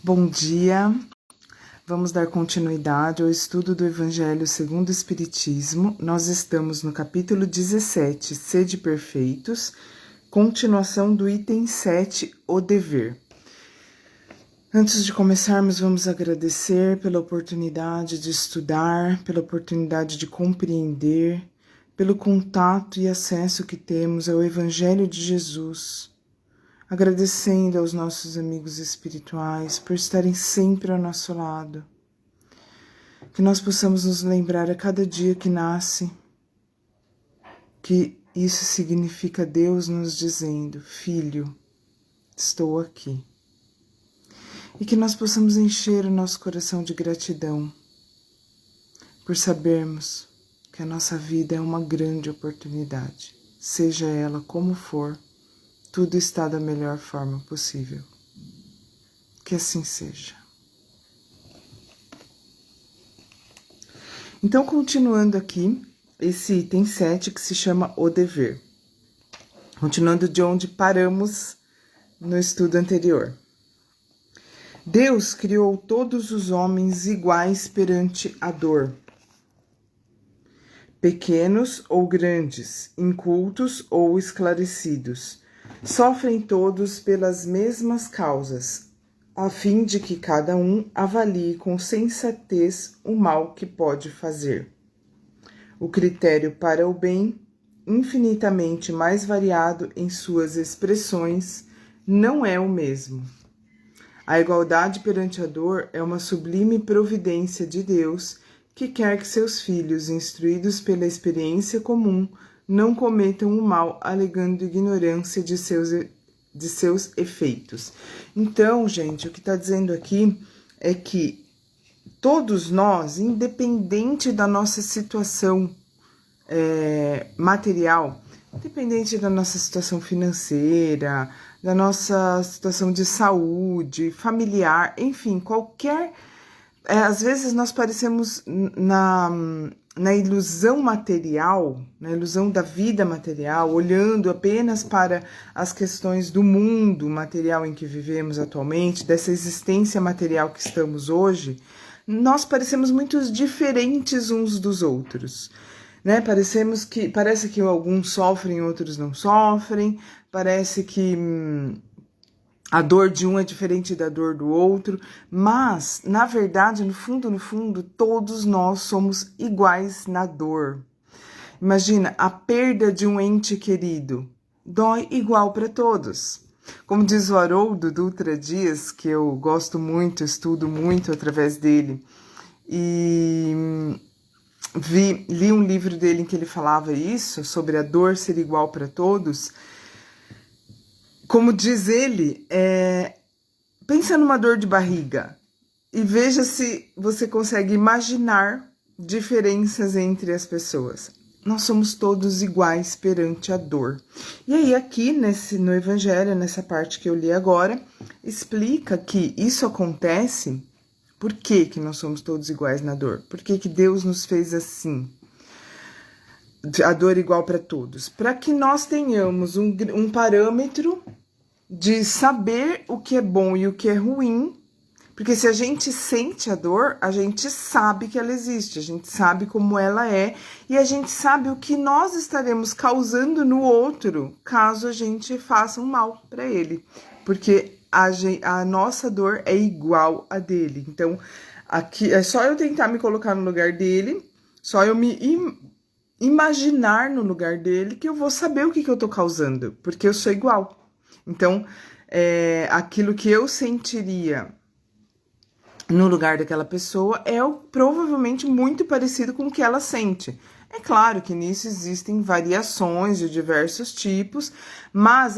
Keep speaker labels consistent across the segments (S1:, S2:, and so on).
S1: Bom dia, vamos dar continuidade ao estudo do Evangelho segundo o Espiritismo. Nós estamos no capítulo 17, Sede Perfeitos, continuação do item 7, o dever. Antes de começarmos, vamos agradecer pela oportunidade de estudar, pela oportunidade de compreender, pelo contato e acesso que temos ao Evangelho de Jesus. Agradecendo aos nossos amigos espirituais por estarem sempre ao nosso lado. Que nós possamos nos lembrar a cada dia que nasce que isso significa Deus nos dizendo: Filho, estou aqui. E que nós possamos encher o nosso coração de gratidão por sabermos que a nossa vida é uma grande oportunidade, seja ela como for. Tudo está da melhor forma possível. Que assim seja. Então, continuando aqui, esse item 7 que se chama o dever. Continuando de onde paramos no estudo anterior. Deus criou todos os homens iguais perante a dor. Pequenos ou grandes, incultos ou esclarecidos. Sofrem todos pelas mesmas causas, a fim de que cada um avalie com sensatez o mal que pode fazer. O critério para o bem, infinitamente mais variado em suas expressões, não é o mesmo. A igualdade perante a dor é uma sublime providência de Deus que quer que seus filhos, instruídos pela experiência comum, não cometam o mal alegando ignorância de seus efeitos. Então, gente, o que está dizendo aqui é que todos nós, independente da nossa situação material, independente da nossa situação financeira, da nossa situação de saúde, familiar, enfim, qualquer... às vezes nós parecemos na ilusão material, na ilusão da vida material, olhando apenas para as questões do mundo material em que vivemos atualmente, dessa existência material que estamos hoje, nós parecemos muito diferentes uns dos outros, né? Parece que alguns sofrem, outros não sofrem, parece que a dor de um é diferente da dor do outro, mas, na verdade, no fundo, todos nós somos iguais na dor. Imagina, a perda de um ente querido dói igual para todos. Como diz o Haroldo Dutra Dias, que eu gosto muito, estudo muito através dele, e li um livro dele em que ele falava isso, sobre a dor ser igual para todos. Como diz ele, pensa numa dor de barriga e veja se você consegue imaginar diferenças entre as pessoas. Nós somos todos iguais perante a dor. E aí aqui no Evangelho, nessa parte que eu li agora, explica que isso acontece. Por que nós somos todos iguais na dor? Por que Deus nos fez assim? A dor igual para todos. Para que nós tenhamos um parâmetro de saber o que é bom e o que é ruim, porque se a gente sente a dor, a gente sabe que ela existe, a gente sabe como ela é, e a gente sabe o que nós estaremos causando no outro, caso a gente faça um mal para ele, porque a nossa dor é igual a dele. Então, aqui é só eu tentar me colocar no lugar dele, só eu me imaginar no lugar dele, que eu vou saber o que eu tô causando, porque eu sou igual. Então, aquilo que eu sentiria no lugar daquela pessoa é provavelmente muito parecido com o que ela sente. É claro que nisso existem variações de diversos tipos, mas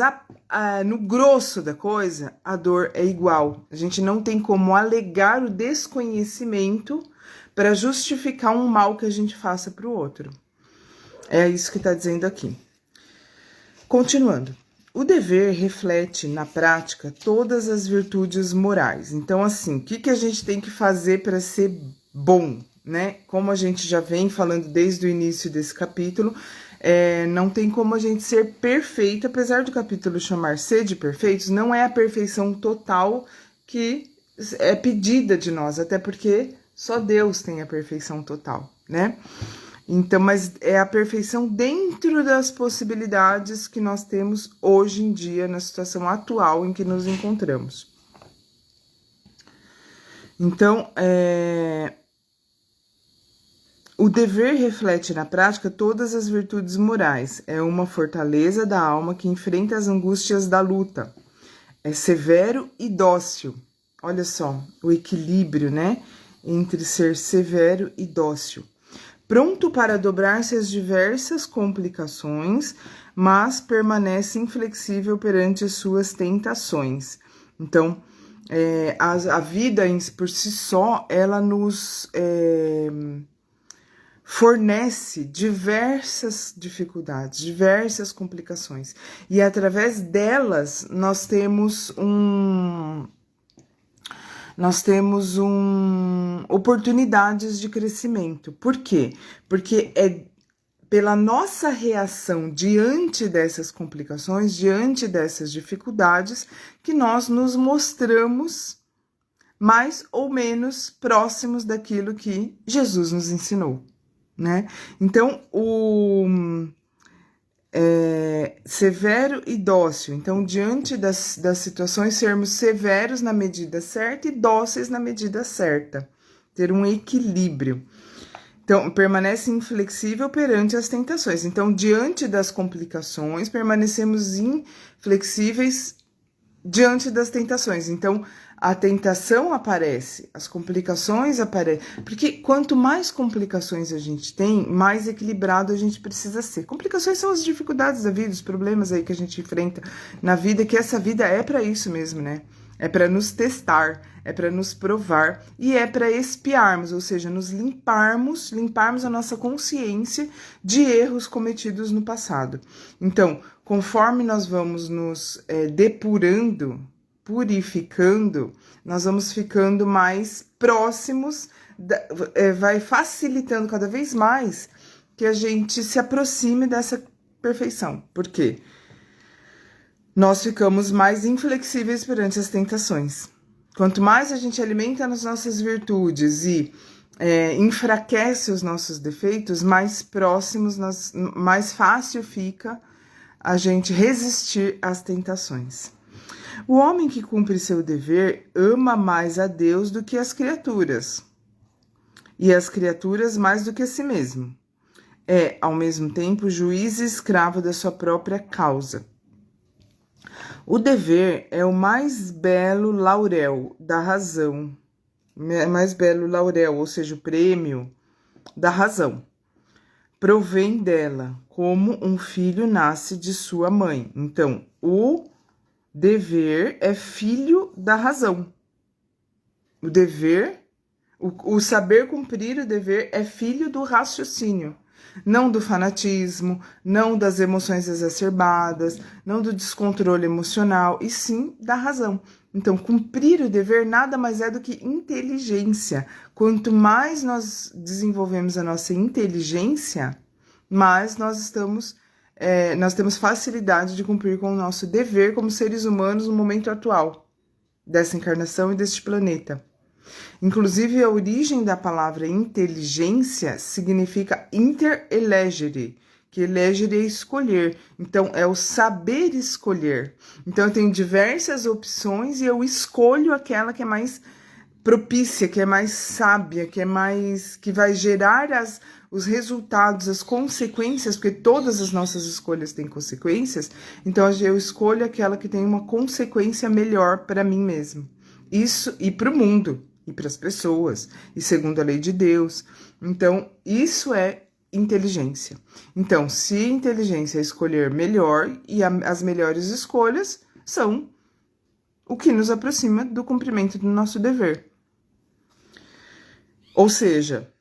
S1: no grosso da coisa, a dor é igual. A gente não tem como alegar o desconhecimento para justificar um mal que a gente faça para o outro. É isso que está dizendo aqui. Continuando. O dever reflete, na prática, todas as virtudes morais. Então, assim, o que a gente tem que fazer para ser bom, né? Como a gente já vem falando desde o início desse capítulo, não tem como a gente ser perfeito, apesar do capítulo chamar Sede Perfeitos, não é a perfeição total que é pedida de nós, até porque só Deus tem a perfeição total, né? Então, mas é a perfeição dentro das possibilidades que nós temos hoje em dia, na situação atual em que nos encontramos. Então, o dever reflete na prática todas as virtudes morais. É uma fortaleza da alma que enfrenta as angústias da luta. É severo e dócil. Olha só, o equilíbrio, né? Entre ser severo e dócil. Pronto para dobrar-se às diversas complicações, mas permanece inflexível perante as suas tentações. Então, a vida por si só, ela nos fornece diversas dificuldades, diversas complicações. E através delas, nós temos oportunidades de crescimento. Por quê? Porque é pela nossa reação diante dessas complicações, diante dessas dificuldades, que nós nos mostramos mais ou menos próximos daquilo que Jesus nos ensinou, né? Então, severo e dócil. Então, diante das situações, sermos severos na medida certa e dóceis na medida certa. Ter um equilíbrio. Então, permanece inflexível perante as tentações. Então, diante das complicações, permanecemos inflexíveis diante das tentações. Então, a tentação aparece, as complicações aparecem. Porque quanto mais complicações a gente tem, mais equilibrado a gente precisa ser. Complicações são as dificuldades da vida, os problemas aí que a gente enfrenta na vida, que essa vida é para isso mesmo, né? É para nos testar, é para nos provar e é para expiarmos, ou seja, nos limparmos a nossa consciência de erros cometidos no passado. Então, conforme nós vamos nos depurando, purificando, nós vamos ficando mais próximos, vai facilitando cada vez mais que a gente se aproxime dessa perfeição. Por quê? Nós ficamos mais inflexíveis perante as tentações. Quanto mais a gente alimenta as nossas virtudes e enfraquece os nossos defeitos, mais próximos, mais fácil fica a gente resistir às tentações. O homem que cumpre seu dever ama mais a Deus do que as criaturas, e as criaturas mais do que a si mesmo. É, ao mesmo tempo, juiz e escravo da sua própria causa. O dever é o mais belo laurel da razão, mais belo laurel, ou seja, o prêmio da razão. Provém dela, como um filho nasce de sua mãe. Então, o dever é filho da razão. O dever, o saber cumprir o dever é filho do raciocínio. Não do fanatismo, não das emoções exacerbadas, não do descontrole emocional, e sim da razão. Então, cumprir o dever nada mais é do que inteligência. Quanto mais nós desenvolvemos a nossa inteligência, mais nós temos facilidade de cumprir com o nosso dever como seres humanos no momento atual dessa encarnação e deste planeta. Inclusive, a origem da palavra inteligência significa interelegere, que elegere é escolher. Então, é o saber escolher. Então, eu tenho diversas opções e eu escolho aquela que é mais propícia, que é mais sábia, que vai gerar os resultados, as consequências, porque todas as nossas escolhas têm consequências. Então, eu escolho aquela que tem uma consequência melhor para mim mesmo. Isso e para o mundo. E para as pessoas, e segundo a lei de Deus. Então, isso é inteligência. Então, se inteligência é escolher melhor, e as melhores escolhas são o que nos aproxima do cumprimento do nosso dever. Ou seja,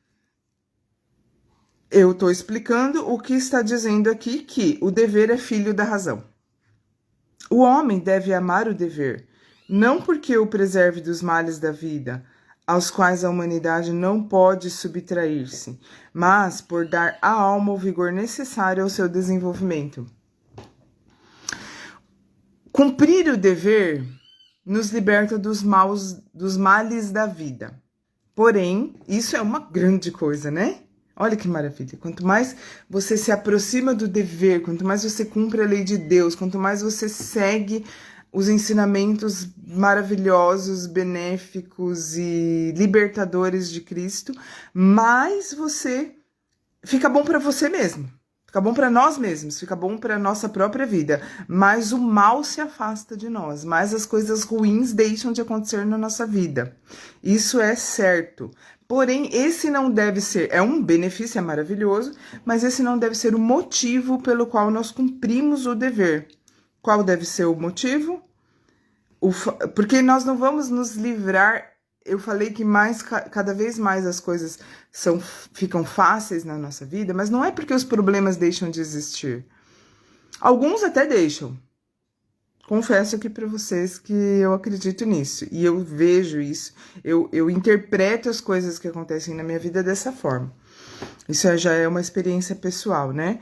S1: eu estou explicando o que está dizendo aqui, que o dever é filho da razão. O homem deve amar o dever, não porque o preserve dos males da vida, aos quais a humanidade não pode subtrair-se, mas por dar à alma o vigor necessário ao seu desenvolvimento. Cumprir o dever nos liberta dos males da vida. Porém, isso é uma grande coisa, né? Olha que maravilha. Quanto mais você se aproxima do dever, quanto mais você cumpre a lei de Deus, quanto mais você segue os ensinamentos maravilhosos, benéficos e libertadores de Cristo, mais você fica bom para você mesmo. Fica bom para nós mesmos, fica bom para nossa própria vida, mas o mal se afasta de nós, mas as coisas ruins deixam de acontecer na nossa vida. Isso é certo. Porém, esse não deve ser, é um benefício, é maravilhoso, mas esse não deve ser o motivo pelo qual nós cumprimos o dever. Qual deve ser o motivo? Porque nós não vamos nos livrar. Eu falei que cada vez mais as coisas ficam fáceis na nossa vida, mas não é porque os problemas deixam de existir. Alguns até deixam. Confesso aqui para vocês que eu acredito nisso, e eu vejo isso, eu interpreto as coisas que acontecem na minha vida dessa forma. Isso já é uma experiência pessoal, né?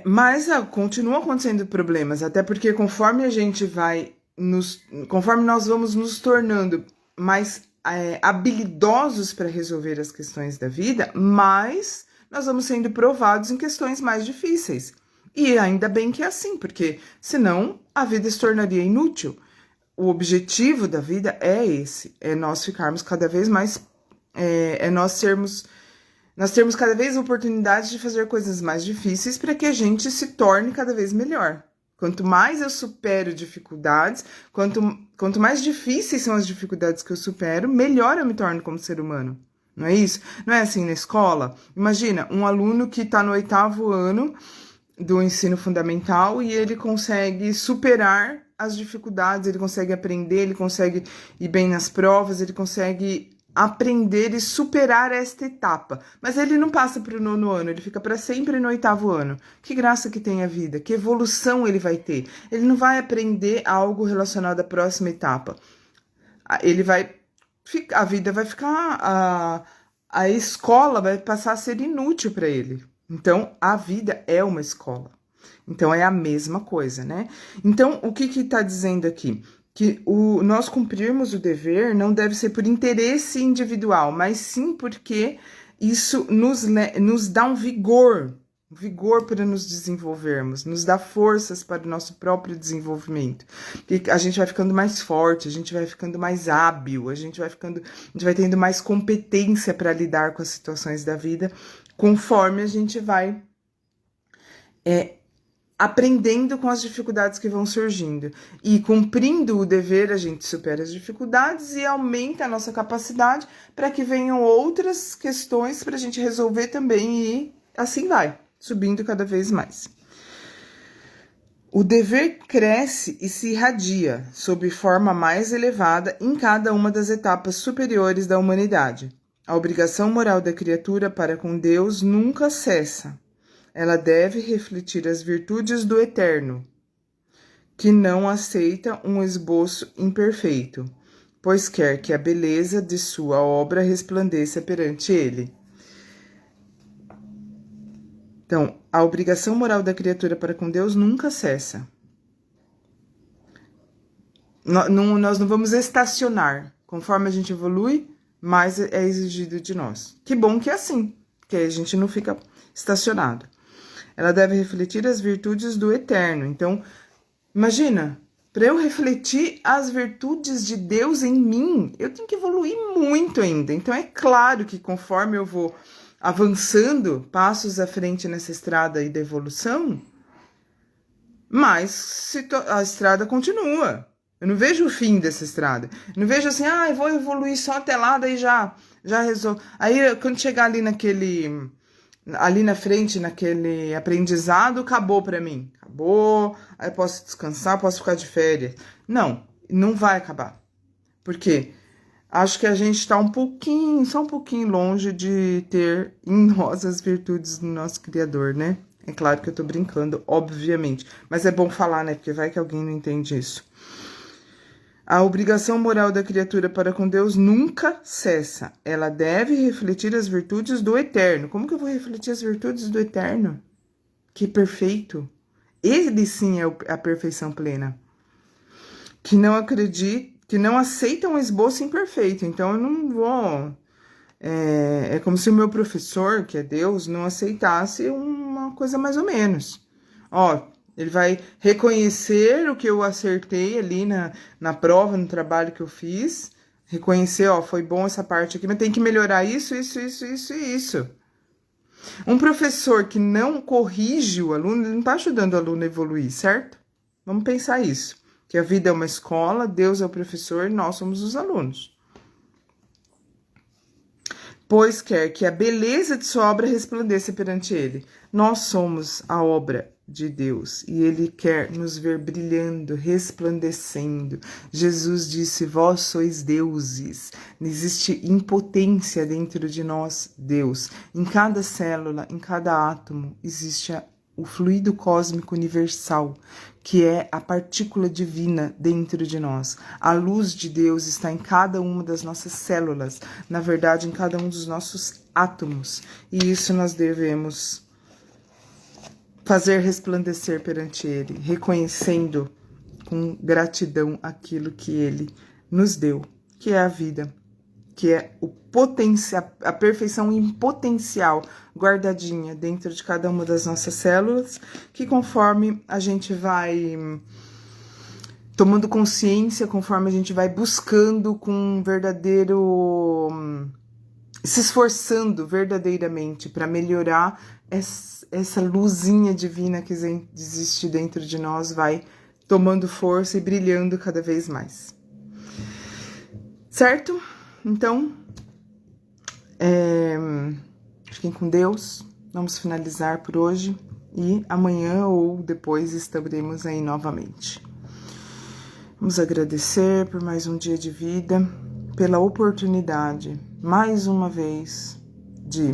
S1: Mas continuam acontecendo problemas, até porque conforme a gente vai conforme nós vamos nos tornando mais habilidosos para resolver as questões da vida, mais nós vamos sendo provados em questões mais difíceis. E ainda bem que é assim, porque senão a vida se tornaria inútil. O objetivo da vida é esse, é nós ficarmos cada vez mais, nós termos cada vez oportunidade de fazer coisas mais difíceis para que a gente se torne cada vez melhor. Quanto mais eu supero dificuldades, quanto mais difíceis são as dificuldades que eu supero, melhor eu me torno como ser humano. Não é isso? Não é assim na escola? Imagina, um aluno que está no 8º ano do ensino fundamental e ele consegue superar as dificuldades, ele consegue aprender, ele consegue ir bem nas provas, ele consegue aprender e superar esta etapa. Mas ele não passa para o 9º ano, ele fica para sempre no 8º ano. Que graça que tem a vida, que evolução ele vai ter. Ele não vai aprender algo relacionado à próxima etapa. A vida vai ficar, a escola vai passar a ser inútil para ele. Então, a vida é uma escola. Então, é a mesma coisa, né? Então, o que está dizendo aqui? Que nós cumprirmos o dever não deve ser por interesse individual, mas sim porque isso nos dá um vigor para nos desenvolvermos, nos dá forças para o nosso próprio desenvolvimento. Porque a gente vai ficando mais forte, a gente vai ficando mais hábil, a gente vai tendo mais competência para lidar com as situações da vida, conforme a gente vai aprendendo com as dificuldades que vão surgindo. E cumprindo o dever, a gente supera as dificuldades e aumenta a nossa capacidade para que venham outras questões para a gente resolver também, e assim vai, subindo cada vez mais. O dever cresce e se irradia sob forma mais elevada em cada uma das etapas superiores da humanidade. A obrigação moral da criatura para com Deus nunca cessa. Ela deve refletir as virtudes do Eterno, que não aceita um esboço imperfeito, pois quer que a beleza de sua obra resplandeça perante ele. Então, a obrigação moral da criatura para com Deus nunca cessa. Nós não vamos estacionar. Conforme a gente evolui, mais é exigido de nós. Que bom que é assim, que a gente não fica estacionado. Ela deve refletir as virtudes do Eterno. Então, imagina, para eu refletir as virtudes de Deus em mim, eu tenho que evoluir muito ainda. Então, é claro que conforme eu vou avançando passos à frente nessa estrada aí da evolução, mas a estrada continua. Eu não vejo o fim dessa estrada. Eu não vejo assim, eu vou evoluir só até lá, daí já resolvo. Aí, quando chegar ali na frente, naquele aprendizado, acabou para mim. Acabou, aí posso descansar, posso ficar de férias. Não vai acabar. Por quê? Acho que a gente está só um pouquinho longe de ter em nós as virtudes do nosso Criador, né? É claro que eu tô brincando, obviamente. Mas é bom falar, né? Porque vai que alguém não entende isso. A obrigação moral da criatura para com Deus nunca cessa. Ela deve refletir as virtudes do Eterno. Como que eu vou refletir as virtudes do Eterno? Que perfeito! Ele sim é a perfeição plena. que não acreditam, que não aceitam um esboço imperfeito. Então, eu não vou... É como se o meu professor, que é Deus, não aceitasse uma coisa mais ou menos. Ó, ele vai reconhecer o que eu acertei ali na prova, no trabalho que eu fiz. Reconhecer, ó, foi bom essa parte aqui, mas tem que melhorar isso, isso, isso, isso e isso. Um professor que não corrige o aluno, ele não está ajudando o aluno a evoluir, certo? Vamos pensar isso. Que a vida é uma escola, Deus é o professor e nós somos os alunos. Pois quer que a beleza de sua obra resplandeça perante ele. Nós somos a obra de Deus e ele quer nos ver brilhando, resplandecendo. Jesus disse: vós sois deuses. Existe impotência dentro de nós, Deus. Em cada célula, em cada átomo, existe o fluido cósmico universal, que é a partícula divina dentro de nós. A luz de Deus está em cada uma das nossas células, na verdade, em cada um dos nossos átomos. E isso nós devemos fazer resplandecer perante Ele, reconhecendo com gratidão aquilo que Ele nos deu, que é a vida, que é o potencial, a perfeição em potencial guardadinha dentro de cada uma das nossas células, que conforme a gente vai tomando consciência, conforme a gente vai buscando com um verdadeiro... se esforçando verdadeiramente para melhorar essa luzinha divina que existe dentro de nós, vai tomando força e brilhando cada vez mais. Certo? Então, fiquem com Deus. Vamos finalizar por hoje e amanhã ou depois estaremos aí novamente. Vamos agradecer por mais um dia de vida, pela oportunidade, mais uma vez, de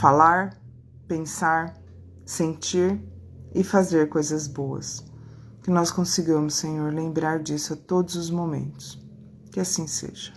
S1: falar, pensar, sentir e fazer coisas boas. Que nós consigamos, Senhor, lembrar disso a todos os momentos. Que assim seja.